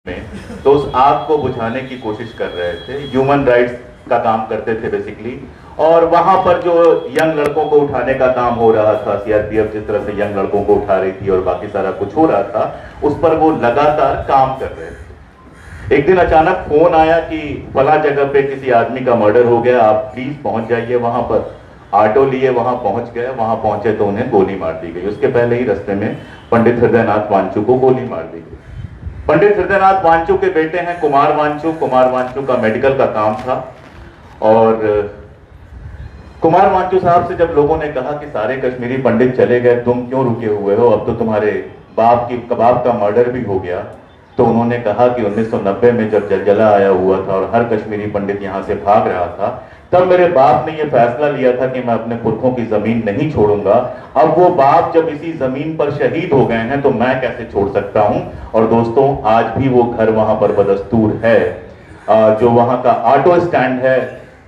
में, तो उस आग को बुझाने की कोशिश कर रहे थे। ह्यूमन राइट्स का काम करते थे बेसिकली। और वहां पर जो यंग लड़कों को उठाने का काम हो रहा था, सीआरपीएफ जिस तरह से यंग लड़कों को उठा रही थी और बाकी सारा कुछ हो रहा था, उस पर वो लगातार काम कर रहे थे। एक दिन अचानक फोन आया कि फला जगह पे किसी आदमी का मर्डर हो गया, आप प्लीज पहुंच जाइए वहां पर। ऑटो लिए वहां पहुंच गए, वहां पहुंचे तो उन्हें गोली मार दी गई। उसके पहले ही रास्ते में पंडित हृदयनाथ वांचू को गोली मार दी गई। पंडित हृदयनाथ वांचू के बेटे हैं कुमार वांचू। कुमार वांचू का मेडिकल का काम था। और कुमार वांचू साहब से जब लोगों ने कहा कि सारे कश्मीरी पंडित चले गए, तुम क्यों रुके हुए हो, अब तो तुम्हारे बाप का मर्डर भी हो गया, तो उन्होंने कहा कि 1990 में जब जलजला आया हुआ था और हर कश्मीरी पंडित यहां से भाग रहा था, तब मेरे बाप ने यह फैसला लिया था कि मैं अपने पुरखों की जमीन नहीं छोड़ूंगा। अब वो बाप जब इसी जमीन पर शहीद हो गए हैं तो मैं कैसे छोड़ सकता हूं। और दोस्तों, आज भी वो घर वहां पर बदस्तूर है। जो वहां का ऑटो स्टैंड है,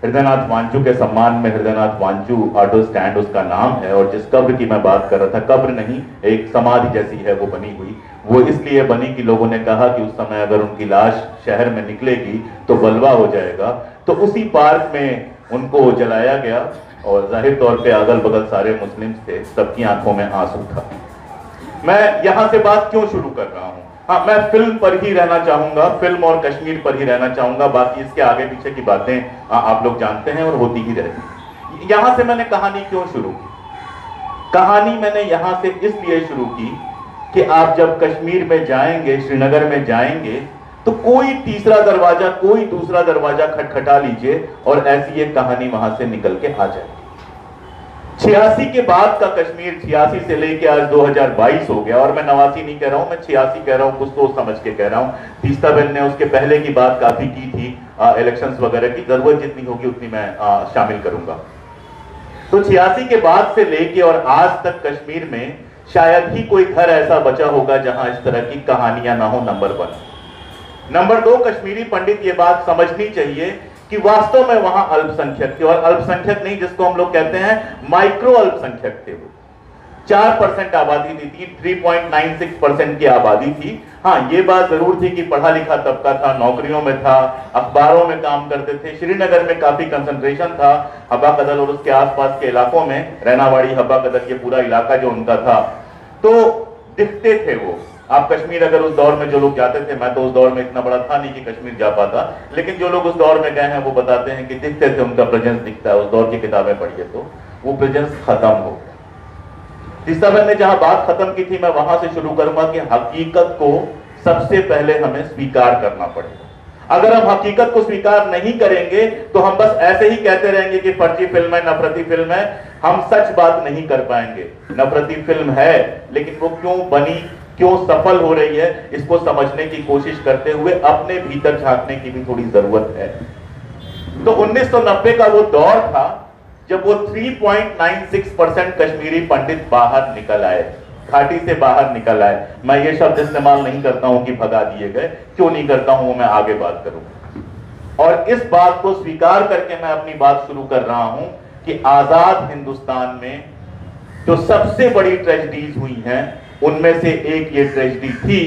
हृदयनाथ वांचू के सम्मान में हृदयनाथ वांचू ऑटो स्टैंड उसका नाम है। और जिस कब्र की मैं बात कर रहा था, कब्र नहीं, एक समाधि जैसी है वो बनी हुई। वो इसलिए बनी कि लोगों ने कहा कि उस समय अगर उनकी लाश शहर में निकलेगी तो बलवा हो जाएगा। तो उसी पार्क में उनको जलाया गया। और जाहिर तौर पे अगल बगल सारे मुस्लिम थे, सबकी आंखों में आंसू था। मैं यहां से बात क्यों शुरू कर रहा हूं? हाँ, मैं फिल्म पर ही रहना चाहूंगा, फिल्म और कश्मीर पर ही रहना चाहूंगा। बाकी इसके आगे पीछे की बातें आप लोग जानते हैं और होती ही रहती। यहां से मैंने कहानी क्यों शुरू की? कहानी मैंने यहां से इसलिए शुरू की कि आप जब कश्मीर में जाएंगे, श्रीनगर में जाएंगे, तो कोई तीसरा दरवाजा, कोई दूसरा दरवाजा खटखटा लीजिए और ऐसी एक कहानी वहां से निकल के आ जाएगी। 86 के बाद का कश्मीर, 86 से लेके आज 2022 हो गया। और मैं 89 नहीं कह रहा हूं, मैं 86 कह रहा हूं, कुछ सोच समझ के कह रहा हूं। तीस्ताबेन ने उसके पहले की बात काफी की थी, इलेक्शंस वगैरह की। जरूरत जितनी होगी उतनी मैं शामिल करूंगा। तो 86 के बाद से लेके और आज तक कश्मीर में शायद ही कोई घर ऐसा बचा होगा जहां इस तरह की कहानियां ना हो। नंबर 1। नंबर 2, कश्मीरी पंडित ये बात समझनी चाहिए कि वास्तव में वहां अल्पसंख्यक थे। और अल्पसंख्यक नहीं, जिसको हम लोग कहते हैं माइक्रो अल्पसंख्यक थे। वो 4% आबादी थी, 3.96% की आबादी थी। हाँ, ये बात जरूर थी कि पढ़ा लिखा तबका था, नौकरियों में था, अखबारों में काम करते थे। श्रीनगर में काफी कंसंट्रेशन था, हब्बा कदल और उसके आसपास के इलाकों में, रैनावाड़ी, हब्बा कदल, ये पूरा इलाका जो उनका था, तो दिखते थे वो। आप कश्मीर अगर उस दौर में जो लोग जाते थे, मैं तो उस दौर में इतना बड़ा था नहीं कि कश्मीर जा पाता, लेकिन जो लोग उस दौर में गए हैं वो बताते हैं कि दिखते थे, उनका प्रेजेंस दिखता है। उस दौर की किताबें पढ़िए तो वो प्रेजेंस खत्म हो गया। तीस्ताबेन ने जहां बात खत्म की थी, मैं वहां से शुरू करूंगा कि हकीकत को सबसे पहले हमें स्वीकार करना पड़ेगा। अगर हम हकीकत को स्वीकार नहीं करेंगे तो हम बस ऐसे ही कहते रहेंगे कि फर्जी फिल्म है, नफरती फिल्म है। हम सच बात नहीं कर पाएंगे। नफरती फिल्म है, लेकिन वो क्यों बनी, क्यों सफल हो रही है, इसको समझने की कोशिश करते हुए अपने भीतर झांकने की भी थोड़ी जरूरत है। तो 1990 का वो दौर था जब वो 3.96% कश्मीरी पंडित बाहर निकल आए, घाटी से बाहर निकल आए। मैं ये शब्द इस्तेमाल नहीं करता हूं कि भगा दिए गए, क्यों नहीं करता हूं, मैं आगे बात करूंगा। और इस बात को स्वीकार करके मैं अपनी बात शुरू कर रहा हूं कि आजाद हिंदुस्तान में जो सबसे बड़ी ट्रेजेडीज हुई हैं, उनमें से एक ये ट्रेजेडी थी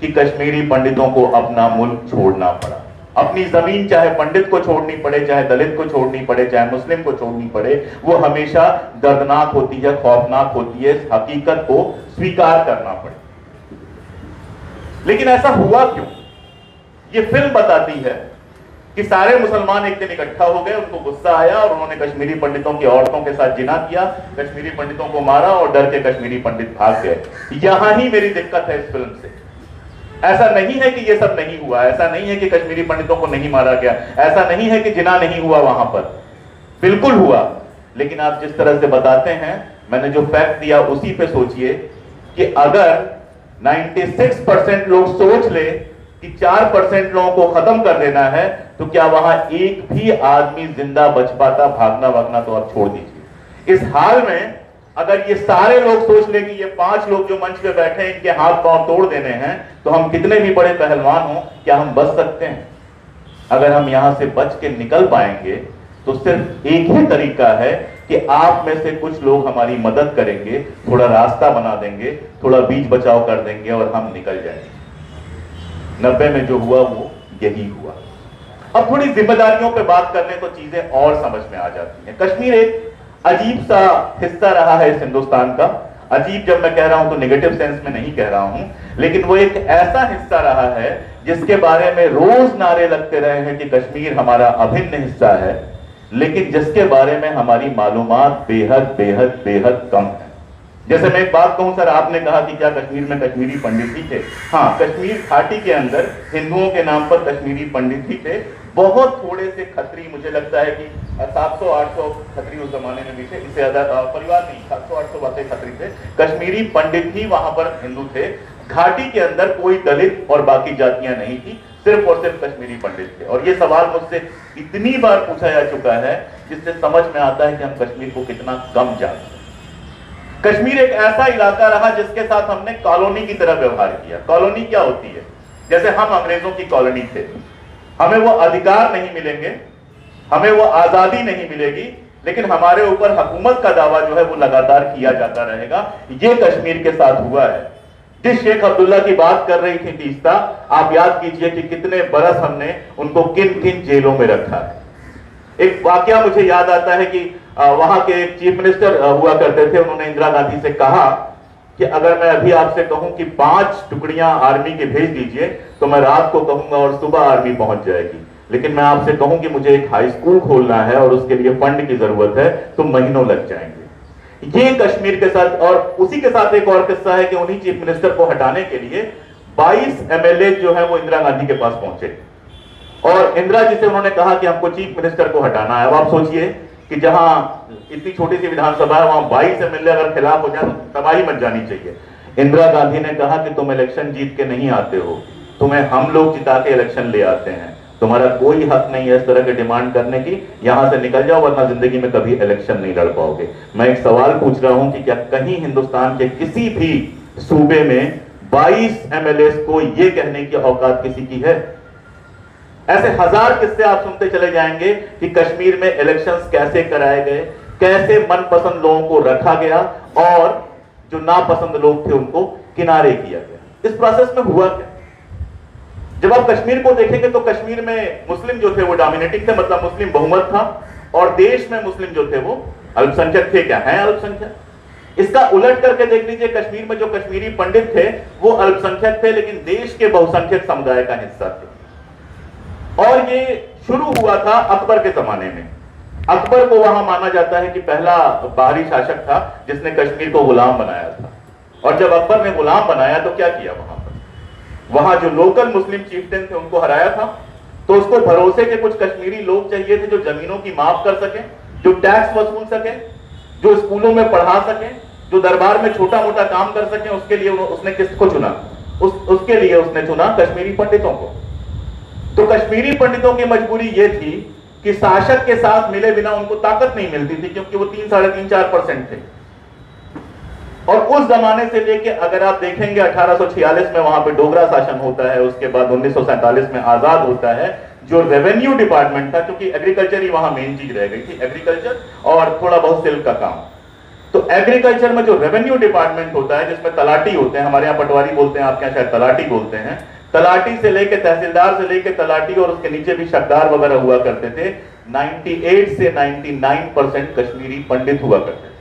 कि कश्मीरी पंडितों को अपना मुल्क छोड़ना पड़ा। अपनी जमीन चाहे पंडित को छोड़नी पड़े, चाहे दलित को छोड़नी पड़े, चाहे मुस्लिम को छोड़नी पड़े, वो हमेशा दर्दनाक होती है, खौफनाक होती है। इस हकीकत को स्वीकार करना पड़े। लेकिन ऐसा हुआ क्यों? ये फिल्म बताती है कि सारे मुसलमान एक दिन इकट्ठा हो गए, उनको गुस्सा आया और उन्होंने कश्मीरी पंडितों की औरतों के साथ जिना किया, कश्मीरी पंडितों को मारा और डर के कश्मीरी पंडित भाग गए। यहां ही मेरी दिक्कत है इस फिल्म से। ऐसा नहीं है कि ये सब नहीं हुआ, ऐसा नहीं है कि कश्मीरी पंडितों को नहीं मारा गया, ऐसा नहीं है कि जिना नहीं हुआ वहां पर, बिल्कुल हुआ। लेकिन आप जिस तरह से बताते हैं, मैंने जो फैक्ट दिया उसी पे सोचिए कि अगर 96% लोग सोच ले कि 4% लोगों को खत्म कर देना है, तो क्या वहां एक भी आदमी जिंदा बच पाता? भागना भागना तो आप छोड़ दीजिए। इस हाल में अगर ये सारे लोग सोच ले कि ये 5 लोग जो मंच पे बैठे हैं, इनके हाथ पांव तोड़ देने हैं, तो हम कितने भी बड़े पहलवान हो, क्या हम बच सकते हैं? अगर हम यहां से बच के निकल पाएंगे तो सिर्फ एक ही तरीका है कि आप में से कुछ लोग हमारी मदद करेंगे, थोड़ा रास्ता बना देंगे, थोड़ा बीच बचाव कर देंगे और हम निकल जाएंगे। 90 में जो हुआ वो यही हुआ। अब थोड़ी जिम्मेदारियों पे बात करने तो चीजें और समझ में आ जाती हैं। कश्मीर एक अजीब सा हिस्सा रहा है इस हिंदुस्तान का। अजीब जब मैं कह रहा हूं तो नेगेटिव सेंस में नहीं कह रहा हूं, लेकिन वो एक ऐसा हिस्सा रहा है जिसके बारे में रोज नारे लगते रहे हैं कि कश्मीर हमारा अभिन्न हिस्सा है, लेकिन जिसके बारे में हमारी मालूमात बेहद बेहद बेहद कम है। जैसे मैं एक बात कहूं सर, आपने कहा कि क्या कश्मीर में कश्मीरी पंडित ही थे? हाँ, कश्मीर घाटी के अंदर हिंदुओं के नाम पर कश्मीरी पंडित ही थे। बहुत थोड़े से खत्री, मुझे लगता है कि 700-800 खत्री उस जमाने में भी थे, इससे ज्यादा परिवार नहीं, 700-800 वाले खत्री थे। कश्मीरी पंडित ही वहां पर हिंदू थे। घाटी के अंदर कोई दलित और बाकी जातियां नहीं थी, सिर्फ और सिर्फ कश्मीरी पंडित थे। और ये सवाल मुझसे इतनी बार पूछा जा चुका है जिससे समझ में आता है कि हम कश्मीर को कितना कम जानते हैं। कश्मीर एक ऐसा इलाका रहा जिसके साथ हमने कॉलोनी की तरह व्यवहार किया। कॉलोनी क्या होती है? जैसे हम अंग्रेजों की कॉलोनी थे, हमें वो अधिकार नहीं मिलेंगे, हमें वो आजादी नहीं मिलेगी, लेकिन हमारे ऊपर हुकूमत का दावा जो है वो लगातार किया जाता रहेगा। ये कश्मीर के साथ हुआ है। जिस शेख अब्दुल्ला की बात कर रही थी तीस्ता, आप याद कीजिए कि कितने बरस हमने उनको किन किन जेलों में रखा है। एक वाकया मुझे याद आता है कि वहां के एक चीफ मिनिस्टर हुआ करते थे, उन्होंने इंदिरा गांधी से कहा कि अगर मैं अभी आपसे कहूं कि 5 टुकड़ियां आर्मी के भेज दीजिए तो मैं रात को कहूंगा और सुबह आर्मी पहुंच जाएगी, लेकिन मैं आपसे कहूं कि मुझे एक हाई स्कूल खोलना है और उसके लिए फंड की जरूरत है तो महीनों लग जाएंगे। ये कश्मीर के साथ, और उसी के साथ एक और किस्सा है कि उन्हीं चीफ मिनिस्टर को हटाने के लिए 22 MLA जो है वो इंदिरा गांधी के पास पहुंचे और इंदिरा जी से उन्होंने कहा कि हमको चीफ मिनिस्टर को हटाना है। अब आप सोचिए कि जहां इतनी छोटी सी विधानसभा है, वहां 22 MLA अगर खिलाफ हो जाए तो तबाही मच जानी चाहिए। इंदिरा गांधी ने कहा कि तुम इलेक्शन जीत के नहीं आते हो, तुम्हें हम लोग जिता के इलेक्शन ले आते हैं, तुम्हारा कोई हक नहीं है इस तरह की डिमांड करने की, यहां से निकल जाओ वरना जिंदगी में कभी इलेक्शन नहीं लड़ पाओगे। मैं एक सवाल पूछ रहा हूं कि क्या कहीं हिंदुस्तान के किसी भी सूबे में 22 MLA को यह कहने की औकात किसी की है? ऐसे हजार किस्से आप सुनते चले जाएंगे कि कश्मीर में इलेक्शंस कैसे कराए गए, कैसे मनपसंद लोगों को रखा गया और जो नापसंद लोग थे उनको किनारे किया गया। इस प्रोसेस में हुआ क्या? जब आप कश्मीर को देखेंगे तो कश्मीर में मुस्लिम जो थे वो डोमिनेटिंग थे, मतलब मुस्लिम बहुमत था, और देश में मुस्लिम जो थे वो अल्पसंख्यक थे। क्या है अल्पसंख्यक? इसका उलट करके देख लीजिए, कश्मीर में जो कश्मीरी पंडित थे वो अल्पसंख्यक थे लेकिन देश के बहुसंख्यक समुदाय का हिस्सा थे। और ये शुरू हुआ था अकबर के जमाने में। अकबर को वहां माना जाता है कि पहला बाहरी शासक था जिसने कश्मीर को गुलाम बनाया था। और जब अकबर ने गुलाम बनाया तो क्या किया? वहां जो लोकल मुस्लिम चीफ्टेन थे उनको हराया था, तो उसको भरोसे के कुछ कश्मीरी लोग चाहिए थे जो जमीनों की माप कर सके, जो टैक्स वसूल सके, जो स्कूलों में पढ़ा सके, जो दरबार में छोटा मोटा काम कर सके। उसके लिए उसने किसको चुना? उसके लिए उसने चुना कश्मीरी पंडितों को। तो कश्मीरी पंडितों की मजबूरी यह थी कि शासक के साथ मिले बिना उनको ताकत नहीं मिलती थी, क्योंकि वो 3-4% थे। और उस जमाने से लेके अगर आप देखेंगे 1846 में वहां पे डोगरा शासन होता है, उसके बाद 1947 में आजाद होता है। जो रेवेन्यू डिपार्टमेंट था, क्योंकि एग्रीकल्चर ही वहां मेन चीज रह गई थी, एग्रीकल्चर और थोड़ा बहुत सिल्क का काम। तो एग्रीकल्चर में जो रेवेन्यू डिपार्टमेंट होता है जिसमें तलाटी होते हैं, हमारे यहाँ पटवारी बोलते हैं, आपके यहाँ शायद तलाटी बोलते हैं, तलाटी से लेके तहसीलदार से लेके तलाटी और उसके नीचे भी शकदार वगैरह हुआ करते थे। 98 से 99% कश्मीरी पंडित हुआ करते थे।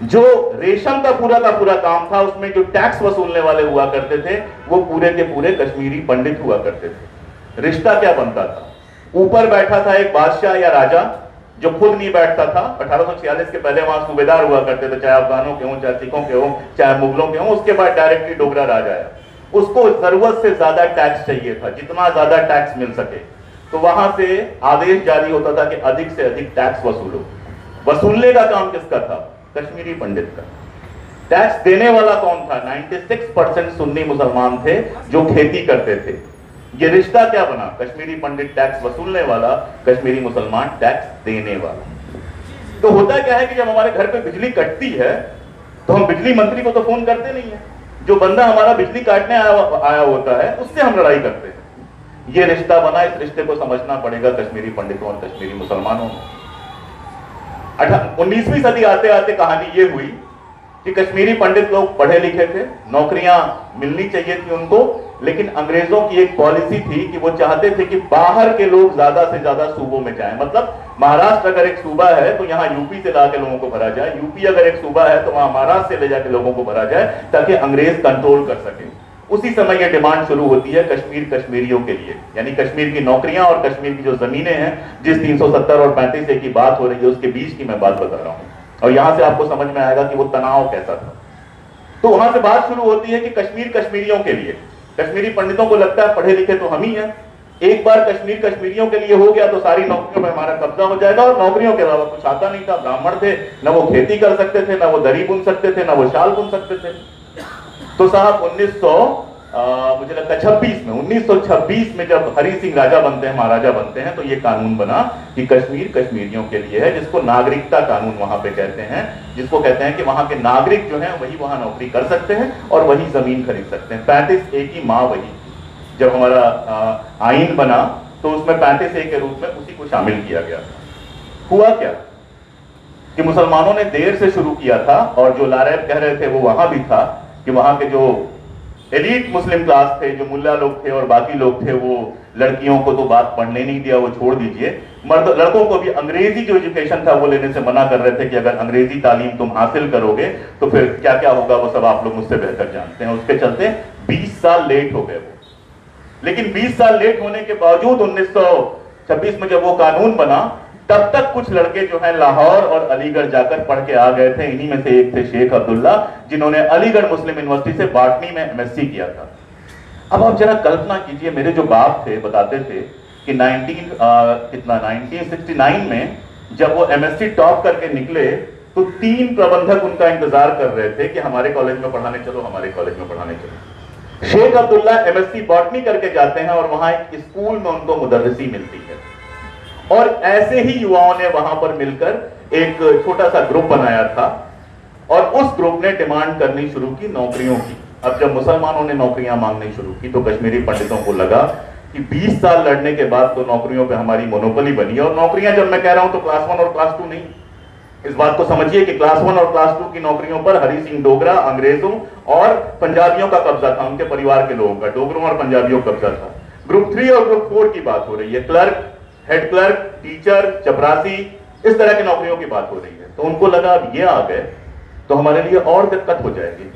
जो रेशम का पूरा काम था उसमें जो टैक्स वसूलने वाले हुआ करते थे वो पूरे के पूरे कश्मीरी पंडित हुआ करते थे। रिश्ता क्या बनता था? ऊपर बैठा था एक बादशाह या राजा जो खुद नहीं बैठता था। 1846 के पहले वहां सूबेदार हुआ करते थे, चाहे अफगानों के हों, चाहे सिखों के हों, चाहे मुगलों के हों। उसके बाद डायरेक्टली डोगरा राजा आया, उसको जरूरत से ज्यादा टैक्स चाहिए था, जितना ज्यादा टैक्स मिल सके। तो वहां से आदेश जारी होता था कि अधिक से अधिक टैक्स वसूलो। वसूलने का काम किसका था? कश्मीरी पंडित का। टैक्स देने वाला कौन था? 96% सुन्नी मुसलमान थे जो खेती करते थे। ये रिश्ता क्या बना? कश्मीरी पंडित टैक्स वसूलने वाला, कश्मीरी मुसलमान टैक्स देने वाला। तो होता क्या है कि जब हमारे घर पे बिजली कटती है तो हम बिजली मंत्री को तो फोन करते नहीं है, जो बंदा हमारा बिजली काटने आया होता है उससे हम लड़ाई करते हैं। ये रिश्ता बना, इस रिश्ते को समझना पड़ेगा कश्मीरी पंडितों और कश्मीरी मुसलमानों में। 19वीं सदी आते आते कहानी ये हुई कि कश्मीरी पंडित लोग पढ़े लिखे थे, नौकरियां मिलनी चाहिए थी उनको, लेकिन अंग्रेजों की एक पॉलिसी थी कि वो चाहते थे कि बाहर के लोग ज्यादा से ज्यादा सूबों में जाएं। मतलब महाराष्ट्र अगर एक सूबा है तो यहाँ यूपी से लाके लोगों को भरा जाए, यूपी अगर एक सूबा है तो वहां महाराष्ट्र से ले जाके लोगों को भरा जाए, ताकि अंग्रेज कंट्रोल कर सके। उसी समय यह डिमांड शुरू होती है कश्मीर कश्मीरियों के लिए, यानी कश्मीर की नौकरियां और कश्मीर की जो जमीनें हैं, जिस 370 और 35A की बात हो रही है उसके बीच की मैं बात बता रहा हूं, और यहां से आपको समझ में आएगा कि वो तनाव कैसा था। तो वहां से बात शुरू होती है कि कश्मीर कश्मीरियों के लिए। कश्मीरी पंडितों को लगता है पढ़े लिखे तो हम ही हैं, एक बार कश्मीर कश्मीरियों के लिए हो गया तो सारी नौकरियों में हमारा कब्जा हो जाएगा, और नौकरियों के अलावा कुछ आता नहीं था। ब्राह्मण थे, न वो खेती कर सकते थे, न वो दरी बुन सकते थे, न वो शाल बुन सकते थे। तो साहब 1926 में जब हरि सिंह राजा बनते हैं, महाराजा बनते हैं, तो ये कानून बना कि कश्मीर कश्मीरियों के लिए है, जिसको नागरिकता कानून वहां पे कहते हैं, जिसको कहते हैं कि वहां के नागरिक जो हैं वही वहां नौकरी कर सकते हैं और वही जमीन खरीद सकते हैं। 35A की माँ वही थी। जब हमारा आईन बना तो उसमें 35A के रूप में उसी को शामिल किया गया। हुआ क्या कि मुसलमानों ने देर से शुरू किया था, और जो लारैब कह रहे थे वो वहां भी था कि वहां के जो एलीट मुस्लिम क्लास थे, जो मुल्ला लोग थे और बाकी लोग थे, वो लड़कियों को तो बात पढ़ने नहीं दिया, वो छोड़ दीजिए, मर्द लड़कों को भी अंग्रेजी जो एजुकेशन था वो लेने से मना कर रहे थे कि अगर अंग्रेजी तालीम तुम हासिल करोगे तो फिर क्या क्या होगा वो सब आप लोग मुझसे बेहतर जानते हैं। उसके चलते 20 साल लेट हो गए वो। लेकिन 20 साल लेट होने के बावजूद 1926 में जब वो कानून बना, तब तक कुछ लड़के जो हैं लाहौर और अलीगढ़ जाकर पढ़ के आ गए थे। इन्हीं में से एक थे शेख अब्दुल्ला, जिन्होंने अलीगढ़ मुस्लिम यूनिवर्सिटी से बॉटनी में MSc किया था। अब आप जरा कल्पना कीजिए, मेरे जो बाप थे बताते थे कि 1969 में जब वो MSc टॉप करके निकले तो 3 प्रबंधक उनका इंतजार कर रहे थे कि हमारे कॉलेज में पढ़ाने चलो, हमारे कॉलेज में पढ़ाने चलो। शेख अब्दुल्ला MSc बॉटनी करके जाते हैं और वहां एक स्कूल में उनको मुदर्रिसी मिलती है, और ऐसे ही युवाओं ने वहां पर मिलकर एक छोटा सा ग्रुप बनाया था, और उस ग्रुप ने डिमांड करनी शुरू की नौकरियों की। अब जब मुसलमानों ने नौकरियां मांगनी शुरू की तो कश्मीरी पंडितों को लगा कि 20 साल लड़ने के बाद तो नौकरियों पे हमारी मोनोपोली बनी है। और नौकरियां जब मैं कह रहा हूं तो क्लास 1 और क्लास 2 नहीं, इस बात को समझिए कि क्लास 1 और क्लास 2 की नौकरियों पर हरि सिंह डोगरा, अंग्रेजों और पंजाबियों का कब्जा था, उनके परिवार के लोगों का, डोगरों और पंजाबियों का कब्जा था। ग्रुप 3 और ग्रुप 4 की बात हो रही है, क्लर्क, हेड क्लर्क, टीचर, चपरासी, इस तरह की नौकरियों की बात हो रही है। तो उनको लगा अब ये आ गए तो हमारे लिए और दिक्कत हो जाएगी।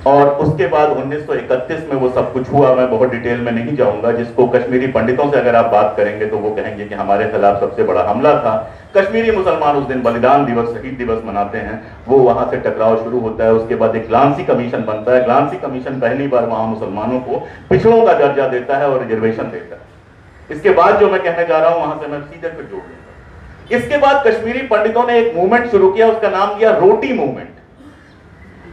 और उसके बाद 1931 में वो सब कुछ हुआ। मैं बहुत डिटेल में नहीं जाऊंगा, जिसको कश्मीरी पंडितों से अगर आप बात करेंगे तो वो कहेंगे कि हमारे खिलाफ सबसे बड़ा हमला था। कश्मीरी मुसलमान उस दिन बलिदान दिवस, शहीद दिवस मनाते हैं, वो वहां से टकराव शुरू होता है। उसके बाद एक ग्लांसी कमीशन बनता है। ग्लांसी कमीशन पहली बार वहां मुसलमानों को पिछड़ों का दर्जा देता है और रिजर्वेशन देता है। इसके बाद जो मैं कहने जा रहा हूं वहां से मैं सीधे फिर जोड़ लूंगा। इसके बाद कश्मीरी पंडितों ने एक मूवमेंट शुरू किया, उसका नाम दिया रोटी मूवमेंट।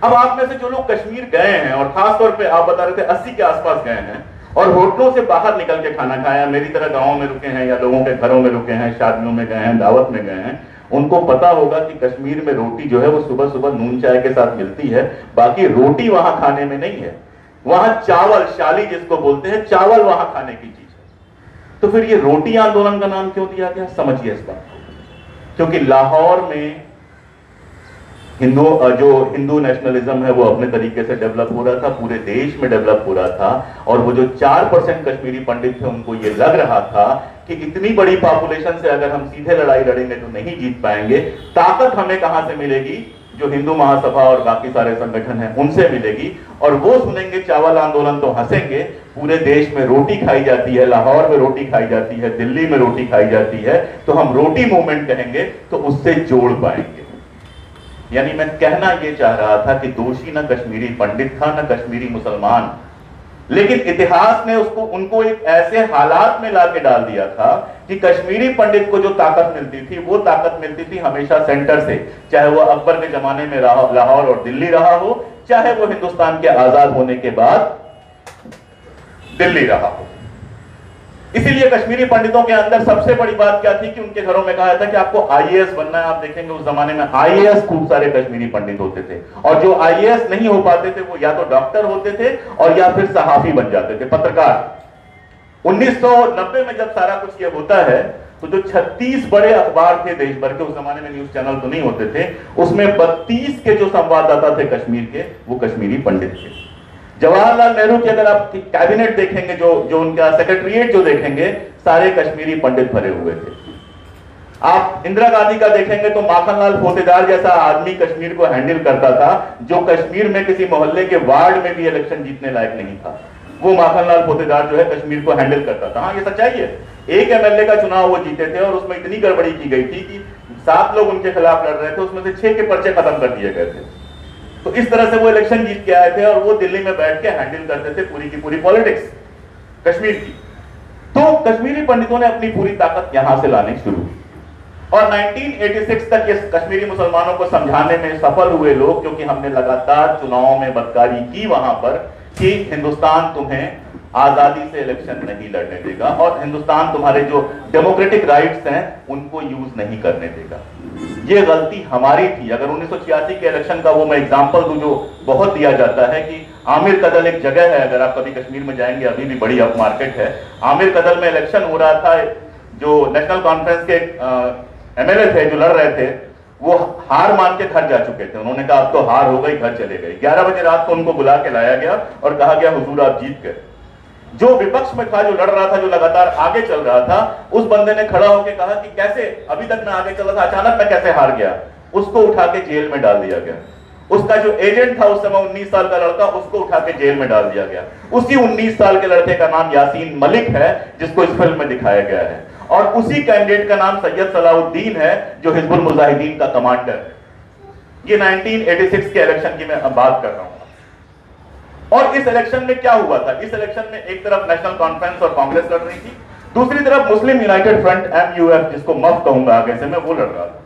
अब आप में से जो लोग कश्मीर गए हैं, और खासतौर पे आप बता रहे थे 80 के आसपास गए हैं और होटलों से बाहर निकल के खाना खाया, मेरी तरह गांवों में रुके हैं या लोगों के घरों में रुके हैं, शादियों में गए हैं, दावत में गए हैं, उनको पता होगा कि कश्मीर में रोटी जो है वो सुबह सुबह नून चाय के साथ मिलती है। बाकी रोटी वहां खाने में नहीं है, वहां चावल, शाली जिसको बोलते हैं, चावल वहां खाने की चीज है। तो फिर ये रोटी आंदोलन का नाम क्यों दिया गया, समझिए इस बात को। क्योंकि लाहौर में हिंदू नेशनलिज्म है वो अपने तरीके से डेवलप हो रहा था, पूरे देश में डेवलप हो रहा था। और वो जो 4% कश्मीरी पंडित थे, उनको ये लग रहा था कि इतनी बड़ी पॉपुलेशन से अगर हम सीधे लड़ाई लड़ेंगे तो नहीं जीत पाएंगे, ताकत हमें कहां से मिलेगी, जो हिंदू महासभा और बाकी सारे संगठन हैं उनसे मिलेगी। और वो सुनेंगे चावल आंदोलन तो हंसेंगे, पूरे देश में रोटी खाई जाती है, लाहौर में रोटी खाई जाती है, दिल्ली में रोटी खाई जाती है, तो हम रोटी मूवमेंट कहेंगे तो उससे जोड़ पाएंगे। यानी मैं कहना यह चाह रहा था कि दोषी न कश्मीरी पंडित था न कश्मीरी मुसलमान, लेकिन इतिहास ने उनको एक ऐसे हालात में लाके डाल दिया था कि कश्मीरी पंडित को जो ताकत मिलती थी वो ताकत मिलती थी हमेशा सेंटर से, चाहे वो अकबर के जमाने में लाहौर और दिल्ली रहा हो, चाहे वो हिंदुस्तान के आजाद होने के बाद दिल्ली रहा हो। इसीलिए कश्मीरी पंडितों के अंदर सबसे बड़ी बात क्या थी कि उनके घरों में कहा था कि आपको IAS बनना है। आप देखेंगे उस जमाने में IAS खूब सारे कश्मीरी पंडित होते थे, और जो IAS नहीं हो पाते थे वो या तो डॉक्टर होते थे और या फिर सहाफी बन जाते थे, पत्रकार। 1990 में जब सारा कुछ ये होता है तो जो 36 बड़े अखबार थे देश भर के, उस जमाने में न्यूज चैनल तो नहीं होते थे, उसमें 32 के जो संवाददाता थे कश्मीर के, वो कश्मीरी पंडित थे। जवाहरलाल नेहरू की अगर आप कैबिनेट देखेंगे, जो उनका सेक्रेटरीट जो देखेंगे, सारे कश्मीरी पंडित भरे हुए थे। आप इंदिरा गांधी का देखेंगे तो माखनलाल पोतेदार जैसा आदमी कश्मीर को हैंडल करता था, जो कश्मीर में किसी मोहल्ले के वार्ड में भी इलेक्शन जीतने लायक नहीं था। वो माखनलाल पोतेदार जो है कश्मीर को हैंडल करता था। हाँ, ये सच्चाई है। एक एमएलए का चुनाव वो जीते थे और उसमें इतनी गड़बड़ी की गई थी कि 7 लोग उनके खिलाफ लड़ रहे थे, उसमें से 6 के पर्चे खत्म कर दिए गए थे। तो इस तरह से वो इलेक्शन जीत के आए थे और वो दिल्ली में बैठ के हैंडल करते थे पूरी की पूरी पॉलिटिक्स कश्मीर की। तो कश्मीरी पंडितों ने अपनी पूरी ताकत यहां से लानी शुरू की और 1986 तक ये कश्मीरी मुसलमानों को समझाने में सफल हुए लोग, क्योंकि हमने लगातार चुनावों में बदकारी की वहां पर कि हिंदुस्तान तुम्हें आजादी से इलेक्शन नहीं लड़ने देगा और हिंदुस्तान तुम्हारे जो डेमोक्रेटिक राइट्स हैं उनको यूज नहीं करने देगा। ये गलती हमारी थी। अगर 1986 के इलेक्शन का वो मैं एग्जांपल दूं जो बहुत दिया जाता है कि आमिर कदल एक जगह है, अगर आप कभी कश्मीर में जाएंगे, अभी भी बड़ी अप मार्केट है। आमिर कदल में इलेक्शन हो रहा था, जो नेशनल कॉन्फ्रेंस के एमएलए थे जो लड़ रहे थे, वो हार मान के घर जा चुके थे। उन्होंने कहा अब तो हार हो गई, घर चले गए। 11 बजे रात को उनको बुला के लाया गया और कहा गया हुजूर आप जीत गए। जो विपक्ष में था, जो लड़ रहा था, जो लगातार आगे चल रहा था, उस बंदे ने खड़ा होकर कहा कि कैसे अभी तक मैं आगे चल रहा था, अचानक मैं कैसे हार गया। उसको उठा के जेल में डाल दिया गया। उसका जो एजेंट था उस समय 19 साल का लड़का, उसको उठा के जेल में डाल दिया गया। उसी 19 साल के लड़के का नाम यासीन मलिक है, जिसको इस फिल्म में दिखाया गया है, और उसी कैंडिडेट का नाम सैयद सलाउद्दीन है, जो हिजबुल मुजाहिदीन का कमांडर है। ये 1986 के इलेक्शन की मैं अब बात कर रहा हूं। और इस इलेक्शन में क्या हुआ था? इस इलेक्शन में एक तरफ नेशनल कॉन्फ्रेंस और कांग्रेस लड़ रही थी, दूसरी तरफ मुस्लिम यूनाइटेड फ्रंट MUF, जिसको मफ कहूंगा आगे से मैं, वो लड़ रहा था।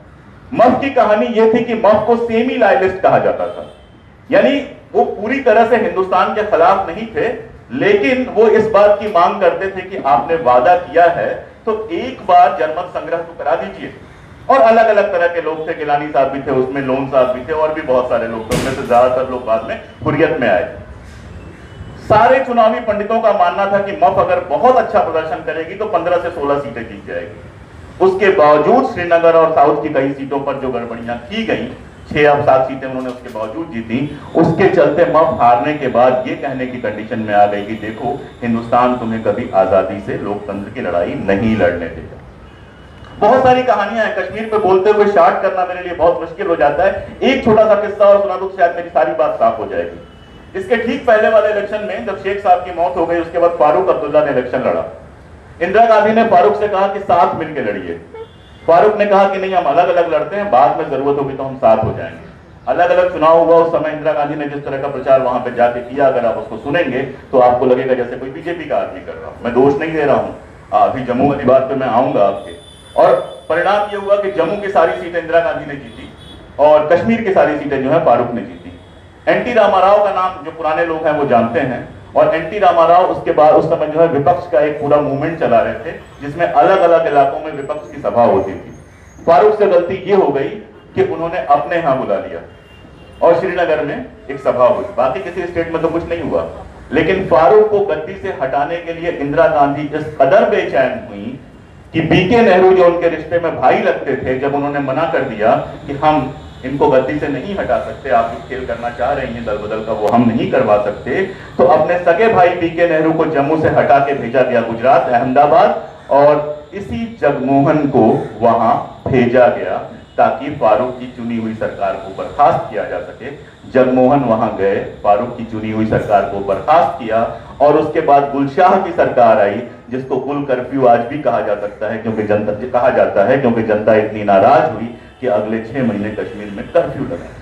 मफ की कहानी यह थी कि मफ को सेमी लॉयलिस्ट कहा जाता था, यानी वो पूरी तरह से हिंदुस्तान के खिलाफ नहीं थे, लेकिन वो इस बात की मांग करते थे कि आपने वादा किया है तो एक बार जनमत संग्रह तो करा दीजिए। और अलग अलग तरह के लोग थे, गिलानी साहब भी थे उसमें, लोन साहब भी थे, और भी बहुत सारे लोग थे। उनमें से ज्यादातर लोग बाद में हुर्रियत में आए थे। सारे चुनावी पंडितों का मानना था कि मफ अगर बहुत अच्छा प्रदर्शन करेगी तो 15 से 16 सीटें जीत जाएगी। उसके बावजूद श्रीनगर और साउथ की कई सीटों पर जो गड़बड़ियां की गई, 6 या 7 सीटें उन्होंने उसके बावजूद जीती। उसके चलते मफ हारने के बाद ये कहने की कंडीशन में आ गई कि देखो, हिंदुस्तान तुम्हें कभी आजादी से लोकतंत्र की लड़ाई नहीं लड़ने देगा। बहुत सारी कहानियां हैं, कश्मीर पे बोलते हुए शार्ट करना मेरे लिए बहुत मुश्किल हो जाता है। एक छोटा सा किस्सा और सुना दूं, शायद मेरी सारी बात साफ हो जाएगी। इसके ठीक पहले वाले इलेक्शन में जब शेख साहब की मौत हो गई, उसके बाद फारूक अब्दुल्ला ने इलेक्शन लड़ा। इंदिरा गांधी ने फारूक से कहा कि साथ मिलकर लड़िए। फारूक ने कहा कि नहीं, हम अलग अलग लड़ते हैं, बाद में जरूरत होगी तो हम साथ हो जाएंगे। अलग अलग चुनाव हुआ। उस समय इंदिरा गांधी ने जिस तरह का प्रचार वहां पे जाके किया, अगर आप उसको सुनेंगे तो आपको लगेगा जैसे कोई बीजेपी का आदमी कर रहा हूं। मैं दोष नहीं दे रहा हूं, अभी जम्मू वाली बात पे मैं आऊंगा आपके। और परिणाम ये हुआ कि जम्मू की सारी सीटें इंदिरा गांधी ने जीती और कश्मीर की सारी सीटें जो है फारूक ने जीती। एनटी रामाराव का नाम जो पुराने लोग हैं वो जानते हैं, और एनटी रामाराव उसके बाद उस समय जो है विपक्ष का एक पूरा मूवमेंट चला रहे थे, जिसमें अलग अलग इलाकों में विपक्ष की सभा होती थी। फारूक से गलती ये हो गई कि उन्होंने अपने यहां बुला लिया और श्रीनगर में एक सभा हुई। बाकी किसी स्टेट में तो कुछ नहीं हुआ, लेकिन फारूक को गद्दी से हटाने के लिए इंदिरा गांधी इस कदर बेचैन हुई कि बीके नेहरू जो उनके रिश्ते में भाई लगते थे, जब उन्होंने मना कर दिया कि हम इनको गद्दी से नहीं हटा सकते, आप जो खेल करना चाह रही हैं दल बदल का वो हम नहीं करवा सकते, तो अपने सगे भाई बीके नेहरू को जम्मू से हटा के भेजा गया गुजरात, अहमदाबाद, और इसी जगमोहन को वहां भेजा गया ताकि फारूक की चुनी हुई सरकार को बर्खास्त किया जा सके। जगमोहन वहां गए, फारूक की चुनी हुई सरकार को बर्खास्त किया, और उसके बाद गुलशाह की सरकार आई, जिसको गुल कर्फ्यू आज भी कहा जा सकता है, क्योंकि जनता कहा जाता है क्योंकि जनता इतनी नाराज हुई कि अगले 6 महीने कश्मीर में कर्फ्यू लगा।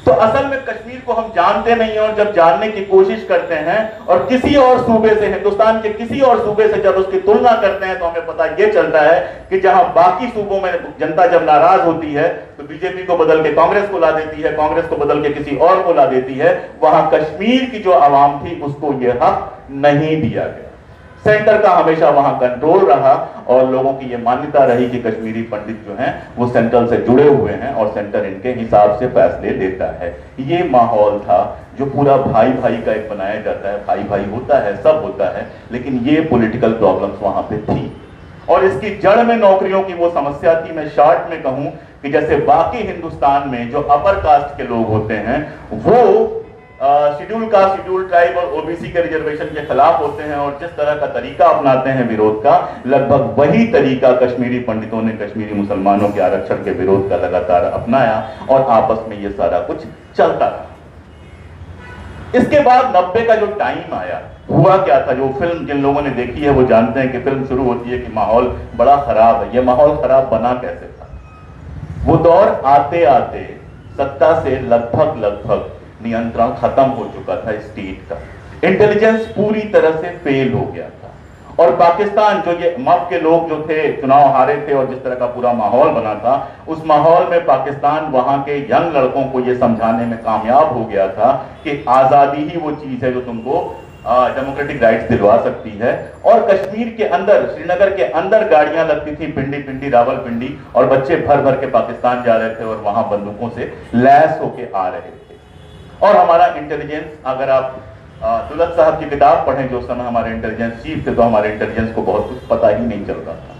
तो असल में कश्मीर को हम जानते नहीं, और जब जानने की कोशिश करते हैं और किसी और सूबे से, हिंदुस्तान के किसी और सूबे से जब उसकी तुलना करते हैं, तो हमें पता यह चलता है कि जहां बाकी सूबों में जनता जब नाराज होती है तो बीजेपी को बदल के कांग्रेस को ला देती है, कांग्रेस को बदल के किसी और को ला देती है, वहां कश्मीर की जो आवाम थी उसको यह हक नहीं दिया गया। सेंटर का हमेशा वहां कंट्रोल रहा और लोगों की यह मान्यता रही कि कश्मीरी पंडित जो हैं वो सेंट्रल से जुड़े हुए हैं और सेंटर इनके हिसाब से फैसले लेता है। ये माहौल था जो पूरा भाई भाई का एक बनाया जाता है, भाई भाई होता है, सब होता है, लेकिन ये पॉलिटिकल प्रॉब्लम्स वहां पे थी। और इसकी जड़ में नौकरियों की वो समस्या थी। मैं शॉर्ट में कहूं कि जैसे बाकी हिंदुस्तान में जो अपर कास्ट के लोग होते हैं वो शेड्यूल कास्ट, शेड्यूल ट्राइब और ओबीसी के रिजर्वेशन के खिलाफ होते हैं और जिस तरह का तरीका अपनाते हैं विरोध का, लगभग वही तरीका कश्मीरी पंडितों ने कश्मीरी मुसलमानों के आरक्षण के विरोध का लगातार अपनाया और आपस में ये सारा कुछ चलता रहा। इसके बाद 90 का जो टाइम आया, हुआ क्या था, जो फिल्म जिन लोगों ने देखी है वो जानते हैं कि फिल्म शुरू होती है कि माहौल बड़ा खराब है। ये माहौल खराब बना कैसे था? वो दौर आते आते सत्ता से लगभग नियंत्रण खत्म हो चुका था स्टेट का। इंटेलिजेंस पूरी तरह से फेल हो गया था और पाकिस्तान, जो ये मफ के लोग जो थे, चुनाव हारे थे और जिस तरह का पूरा माहौल बना था, उस माहौल में पाकिस्तान वहां के यंग लड़कों को ये समझाने में कामयाब हो गया था कि आजादी ही वो चीज है जो तुमको डेमोक्रेटिक राइट्स दिलवा सकती है। और कश्मीर के अंदर, श्रीनगर के अंदर गाड़ियां लगती थी, पिंडी रावलपिंडी, और बच्चे भर भर के पाकिस्तान जा रहे थे और वहां बंदूकों से लैस होके आ रहे थे। और हमारा इंटेलिजेंस, अगर आप दुलत साहब की किताब पढ़ें जो समय हमारे इंटेलिजेंस चीफ थे, तो हमारे इंटेलिजेंस को बहुत कुछ पता ही नहीं चल रहा था।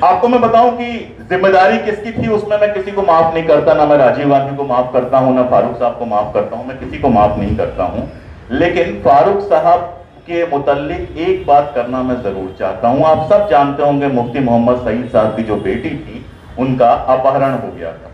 आपको मैं बताऊं कि जिम्मेदारी किसकी थी, उसमें मैं किसी को माफ नहीं करता, ना मैं राजीव गांधी को माफ करता हूं, ना फारूक साहब को माफ करता हूं, मैं किसी को माफ नहीं करता हूं। लेकिन फारूक साहब के मुताल्लिक एक बात करना मैं जरूर चाहता हूं। आप सब जानते होंगे मुफ्ती मोहम्मद सईद साहब की जो बेटी थी, उनका अपहरण हो गया था।